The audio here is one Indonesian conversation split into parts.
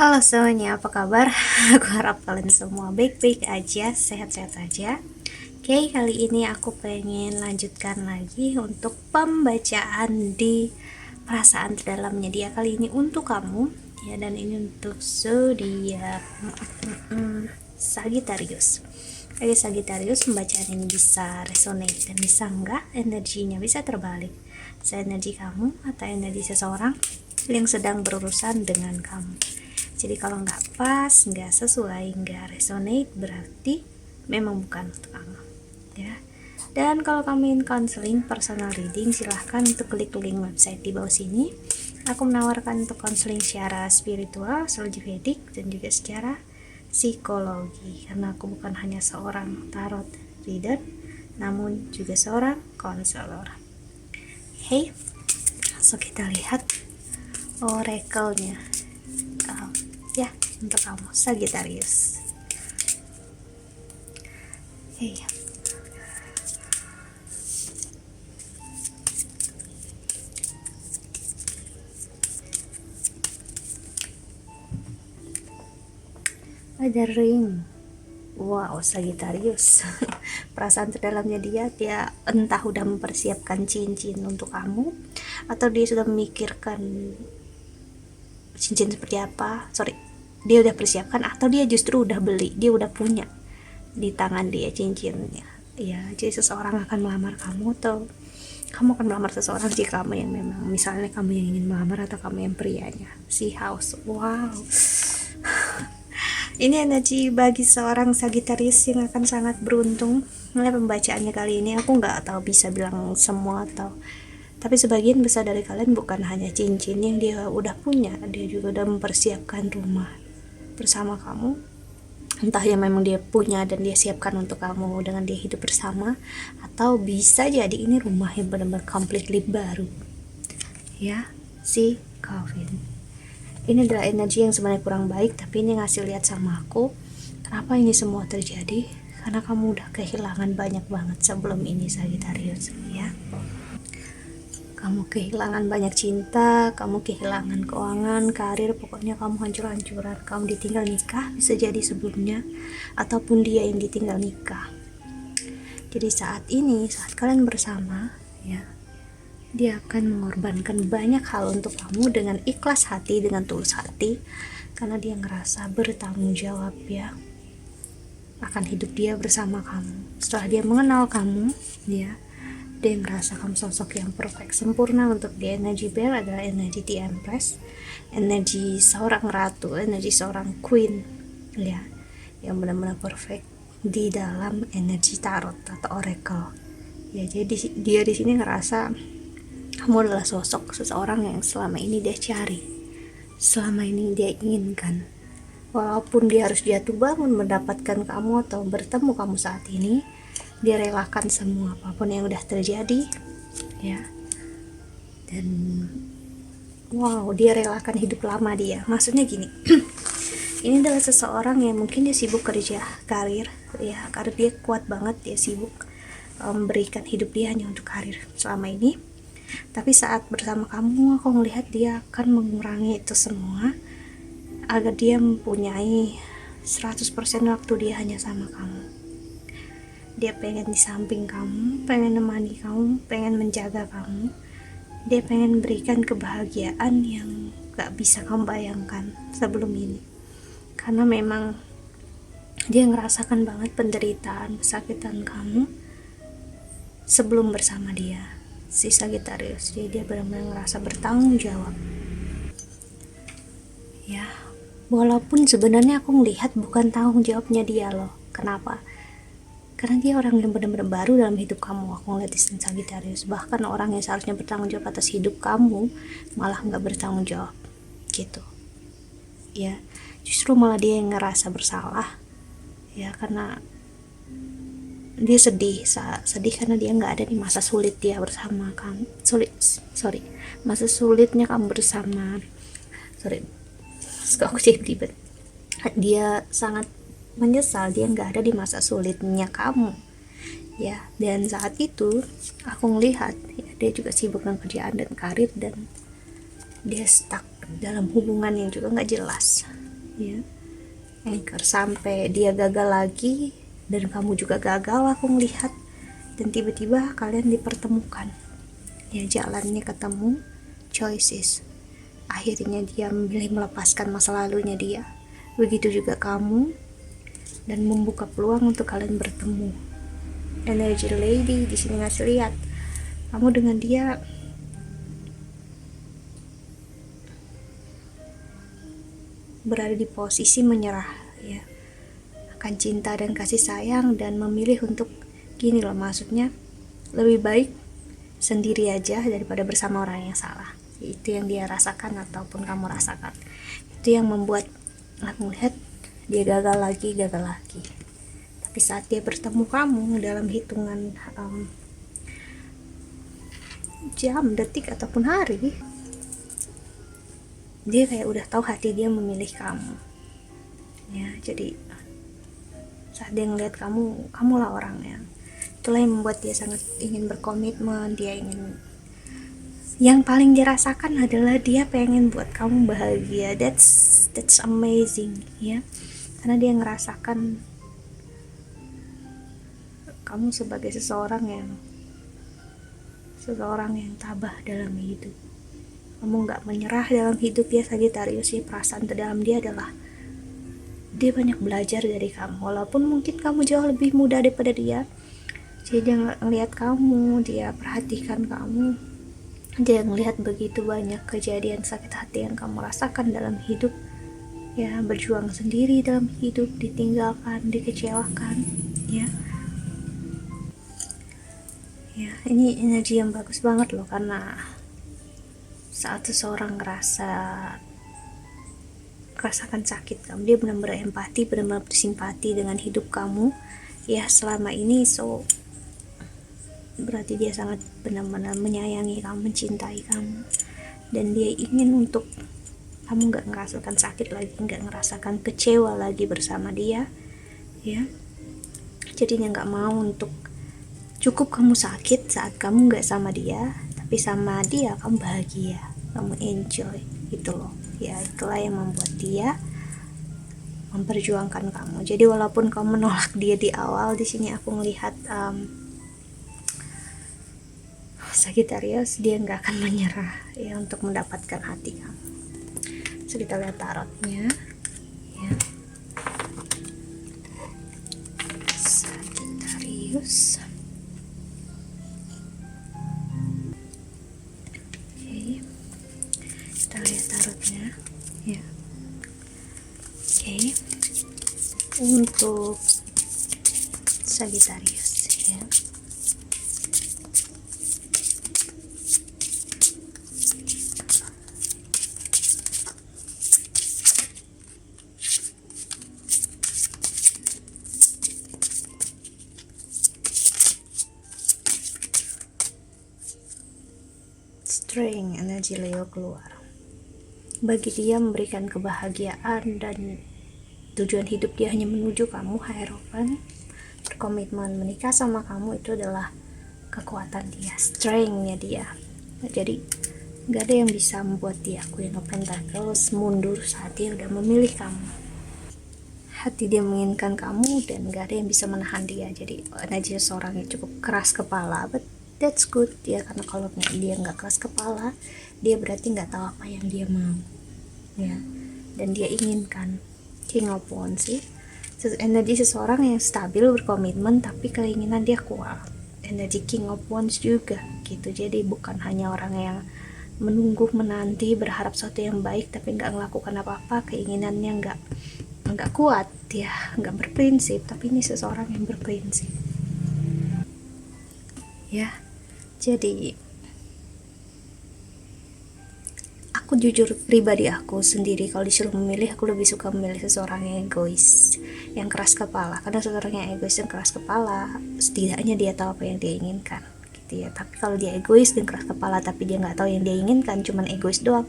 Halo semuanya, apa kabar? Aku harap kalian semua baik-baik aja, sehat-sehat aja. Oke, kali ini aku pengen lanjutkan lagi untuk pembacaan di perasaan terdalamnya dia kali ini untuk kamu ya, dan ini untuk zodiak Sagittarius. Bagi Sagittarius, pembacaan ini bisa resonate dan bisa enggak, energinya bisa terbalik. Bisa energi kamu atau energi seseorang yang sedang berurusan dengan kamu. Jadi kalau nggak pas, nggak sesuai, nggak resonate, berarti memang bukan untuk kamu ya. Dan kalau kamu ingin counseling, personal reading, silahkan untuk klik link website di bawah sini. Aku menawarkan untuk counseling secara spiritual, astrologi Vedic, dan juga secara psikologi, karena aku bukan hanya seorang tarot reader, namun juga seorang konselor. Hey, so kita lihat oracle-nya ya untuk kamu Sagittarius. Hey, ada ring. Wow, Sagittarius. Perasaan terdalamnya dia entah udah mempersiapkan cincin untuk kamu, atau dia sudah memikirkan cincin seperti apa. Dia udah persiapkan, atau dia justru udah beli, dia udah punya di tangan dia cincinnya ya. Jadi seseorang akan melamar kamu, atau kamu akan melamar seseorang jika kamu yang memang, misalnya kamu yang ingin melamar atau kamu yang prianya. Si house, wow. Ini energi bagi seorang Sagittarius yang akan sangat beruntung. Mulai pembacaannya kali ini aku nggak tahu bisa bilang semua, tapi sebagian besar dari kalian bukan hanya cincin yang dia udah punya, dia juga udah mempersiapkan rumah bersama kamu. Entah yang memang dia punya dan dia siapkan untuk kamu dengan dia hidup bersama, atau bisa jadi ini rumah yang benar-benar completely baru ya. Si Calvin ini adalah energi yang sebenarnya kurang baik, tapi ini ngasih lihat sama aku kenapa ini semua terjadi, karena kamu udah kehilangan banyak banget sebelum ini Sagittarius ya. Kamu kehilangan banyak cinta, kamu kehilangan keuangan, karir, pokoknya kamu hancur-hancuran. Kamu ditinggal nikah bisa jadi sebelumnya, ataupun dia yang ditinggal nikah. Jadi saat ini, saat kalian bersama ya, dia akan mengorbankan banyak hal untuk kamu dengan ikhlas hati, dengan tulus hati, karena dia ngerasa bertanggung jawab ya akan hidup dia bersama kamu. Setelah dia mengenal kamu ya, dia ngerasa kamu sosok yang perfect, sempurna untuk dia. Energi Bear adalah energi The Empress, energi seorang ratu, energi seorang queen ya, yang benar-benar perfect di dalam energi tarot atau oracle ya. Jadi dia di sini ngerasa kamu adalah sosok seseorang yang selama ini dia cari, selama ini dia inginkan. Walaupun dia harus jatuh bangun mendapatkan kamu atau bertemu kamu saat ini, dia relakan semua apapun yang udah terjadi ya. Dan wow, dia relakan hidup lama dia. Maksudnya gini, ini adalah seseorang yang mungkin dia sibuk kerja, karir ya, karir dia kuat banget, dia sibuk memberikan hidup dia hanya untuk karir selama ini. Tapi saat bersama kamu, aku melihat dia akan mengurangi itu semua agar dia mempunyai 100% waktu dia hanya sama kamu. Dia pengen di samping kamu, pengen nemani kamu, pengen menjaga kamu. Dia pengen berikan kebahagiaan yang gak bisa kamu bayangkan sebelum ini. Karena memang dia ngerasakan banget penderitaan, kesakitan kamu sebelum bersama dia. Si Sagittarius, jadi dia benar-benar ngerasa bertanggung jawab ya. Walaupun sebenarnya aku melihat bukan tanggung jawabnya dia loh. Kenapa? Karena dia orang yang benar-benar baru dalam hidup kamu. Aku ngeliat di Sagittarius, bahkan orang yang seharusnya bertanggung jawab atas hidup kamu malah nggak bertanggung jawab gitu ya. Justru malah dia yang ngerasa bersalah ya, karena dia sedih karena dia nggak ada di masa sulit dia bersama kamu. Masa sulitnya kamu bersama. Aku jadi ribet. Dia sangat menyesal dia nggak ada di masa sulitnya kamu ya. Dan saat itu aku ngelihat ya, dia juga sibuk dengan kerjaan dan karir, dan dia stuck dalam hubungan yang juga nggak jelas ya. Anchor sampai dia gagal lagi dan kamu juga gagal, aku ngelihat, dan tiba-tiba kalian dipertemukan, ya, jalannya ketemu, choices. Akhirnya dia memilih melepaskan masa lalunya dia, begitu juga kamu, dan membuka peluang untuk kalian bertemu. Energy lady di sini ngasih lihat kamu dengan dia berada di posisi menyerah, ya, akan cinta dan kasih sayang, dan memilih untuk gini loh, maksudnya lebih baik sendiri aja daripada bersama orang yang salah. Itu yang dia rasakan ataupun kamu rasakan. Itu yang membuat aku melihat dia gagal lagi. Tapi saat dia bertemu kamu dalam hitungan jam, detik, ataupun hari, dia kayak udah tahu hati dia memilih kamu, ya. Jadi saat dia ngeliat kamulah orangnya. Itulah yang membuat dia sangat ingin berkomitmen. Dia ingin, yang paling dirasakan adalah dia pengen buat kamu bahagia. That's amazing, ya, karena dia ngerasakan kamu sebagai seseorang yang tabah dalam hidup. Kamu gak menyerah dalam hidup ya, Sagittarius. Ya, perasaan terdalam dia adalah dia banyak belajar dari kamu, walaupun mungkin kamu jauh lebih muda daripada dia. Jadi dia ngelihat kamu, dia perhatikan kamu, dia ngelihat begitu banyak kejadian sakit hati yang kamu rasakan dalam hidup, ya, berjuang sendiri dalam hidup, ditinggalkan, dikecewakan, ya. Ya, ini energi yang bagus banget loh, karena saat seseorang rasakan sakit kamu, dia benar-benar empati, benar-benar bersimpati dengan hidup kamu, ya, selama ini. So berarti dia sangat benar-benar menyayangi kamu, mencintai kamu, dan dia ingin untuk kamu gak ngerasakan sakit lagi, gak ngerasakan kecewa lagi bersama dia, ya. Jadi dia gak mau untuk cukup kamu sakit saat kamu gak sama dia, tapi sama dia kamu bahagia, kamu enjoy, gitu loh, ya. Itulah yang membuat dia memperjuangkan kamu. Jadi walaupun kamu menolak dia di awal, di sini aku melihat Sagittarius, dia nggak akan menyerah, ya, untuk mendapatkan hati kamu. So kita lihat tarotnya, ya. Sagittarius. Oke. Kita lihat tarotnya, ya. Oke. Untuk Sagittarius, ya. Strength, energi Leo keluar. Bagi dia memberikan kebahagiaan dan tujuan hidup dia hanya menuju kamu, Hierophant. Berkomitmen menikah sama kamu itu adalah kekuatan dia, strength-nya dia. Jadi gak ada yang bisa membuat dia, Queen of Pentacles, mundur saat dia udah memilih kamu. Hati dia menginginkan kamu dan gak ada yang bisa menahan dia. Jadi energi seorang yang cukup keras kepala, but that's good, ya, karena kalau dia nggak keras kepala, dia berarti nggak tahu apa yang dia mau, ya, dan dia inginkan. King of Wands sih, energi seseorang yang stabil, berkomitmen, tapi keinginan dia kuat. Energi King of Wands juga gitu. Jadi bukan hanya orang yang menunggu, menanti, berharap sesuatu yang baik tapi nggak melakukan apa-apa, keinginannya nggak kuat, ya, nggak berprinsip. Tapi ini seseorang yang berprinsip, ya. Jadi aku jujur, pribadi aku sendiri, kalau disuruh memilih, aku lebih suka memilih seseorang yang egois, yang keras kepala. Karena seseorang yang egois dan keras kepala, setidaknya dia tahu apa yang dia inginkan, gitu ya. Tapi kalau dia egois dan keras kepala tapi dia nggak tahu yang dia inginkan, cuman egois doang,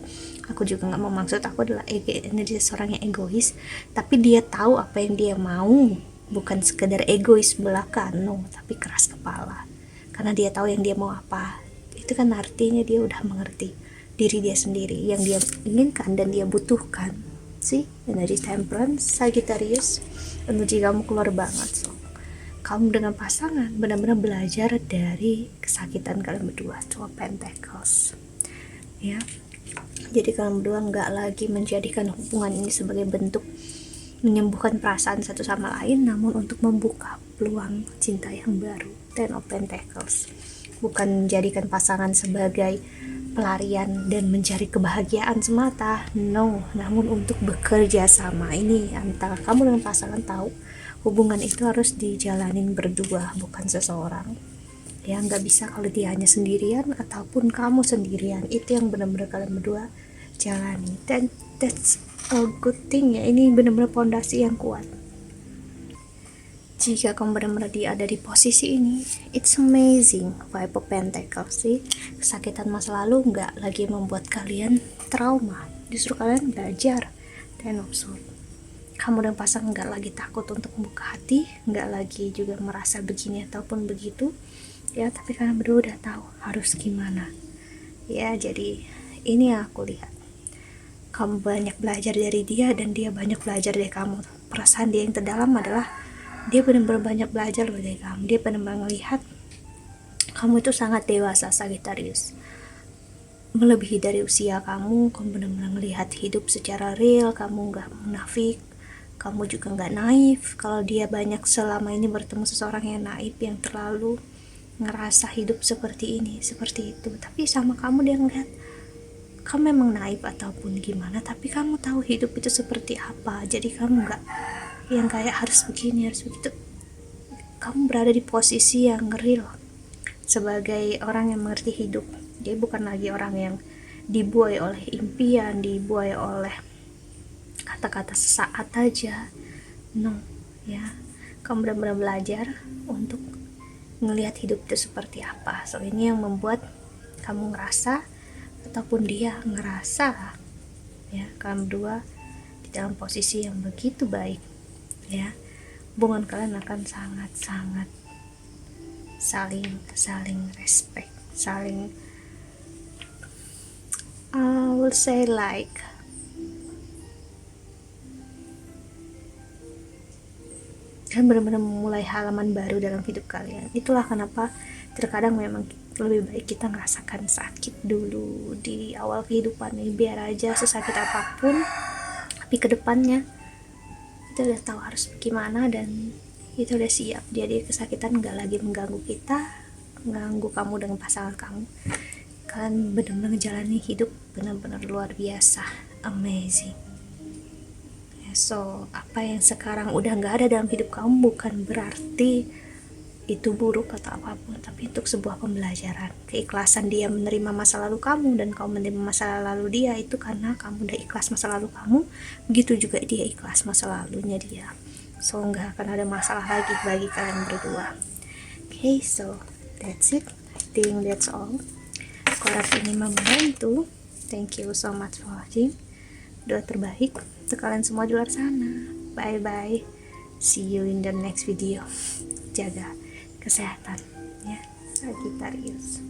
aku juga nggak mau. Maksud aku adalah energi seseorang yang egois tapi dia tahu apa yang dia mau, bukan sekedar egois belaka, no, tapi keras kepala karena dia tahu yang dia mau apa. Itu kan artinya dia udah mengerti diri dia sendiri, yang dia inginkan dan dia butuhkan, sih energi Temperance Sagittarius, energi kamu keluar banget. So kamu dengan pasangan benar-benar belajar dari kesakitan kalian berdua. 12 Pentacles ya. Jadi kalian berdua nggak lagi menjadikan hubungan ini sebagai bentuk menyembuhkan perasaan satu sama lain, namun untuk membuka peluang cinta yang baru. 10 of Pentacles, bukan menjadikan pasangan sebagai pelarian dan mencari kebahagiaan semata, no, namun untuk bekerja sama. Ini antara kamu dengan pasangan, tahu hubungan itu harus dijalanin berdua, bukan seseorang ya. Nggak bisa kalau dia hanya sendirian ataupun kamu sendirian. Itu yang benar-benar kalian berdua jalani, dan that's a good thing ya. Ini benar-benar pondasi yang kuat. Jika kamu benar-benar ada di posisi ini, it's amazing. Five of Pentacles sih, kesakitan masa lalu nggak lagi membuat kalian trauma, justru kalian belajar. Ten of Swords, kamu dan pasangan nggak lagi takut untuk membuka hati, nggak lagi juga merasa begini ataupun begitu ya, tapi kalian berdua udah tahu harus gimana ya. Jadi ini yang aku lihat, kamu banyak belajar dari dia dan dia banyak belajar dari kamu. Perasaan dia yang terdalam adalah dia benar-benar banyak belajar loh dari kamu. Dia benar-benar melihat kamu itu sangat dewasa Sagittarius, melebihi dari usia kamu. Kamu benar-benar melihat hidup secara real, kamu nggak munafik, kamu juga nggak naif. Kalau dia banyak selama ini bertemu seseorang yang naif, yang terlalu ngerasa hidup seperti ini, seperti itu, tapi sama kamu dia ngeliat kamu memang naif ataupun gimana, tapi kamu tahu hidup itu seperti apa. Jadi kamu nggak yang kayak harus begini, harus begitu. Kamu berada di posisi yang real sebagai orang yang mengerti hidup. Jadi bukan lagi orang yang dibuai oleh impian, dibuai oleh kata-kata sesaat aja, no ya. Kamu benar-benar belajar untuk ngelihat hidup itu seperti apa. So ini yang membuat kamu ngerasa ataupun dia ngerasa ya, kamu berdua di dalam posisi yang begitu baik ya. Hubungan kalian akan sangat-sangat saling respect, saling I will say like kan benar-benar memulai halaman baru dalam hidup kalian. Itulah kenapa terkadang memang lebih baik kita ngerasakan sakit dulu di awal kehidupan ini, biar aja sesakit apapun, tapi kedepannya kita udah tahu harus gimana dan kita udah siap. Jadi kesakitan gak lagi mengganggu kita, mengganggu kamu dengan pasangan kamu. Kalian benar-benar menjalani hidup benar-benar luar biasa, amazing. So, apa yang sekarang udah gak ada dalam hidup kamu bukan berarti itu buruk atau apapun, tapi untuk sebuah pembelajaran. Keikhlasan dia menerima masa lalu kamu dan kamu menerima masa lalu dia, itu karena kamu udah ikhlas masa lalu kamu, begitu juga dia ikhlas masa lalunya dia. So, gak akan ada masalah lagi bagi kalian berdua. Okay, so that's it. I think that's all. Korak ini membantu. Thank you so much for watching. Doa terbaik untuk kalian semua di luar sana. Bye bye, see you in the next video. Jaga kesehatan ya Sagittarius.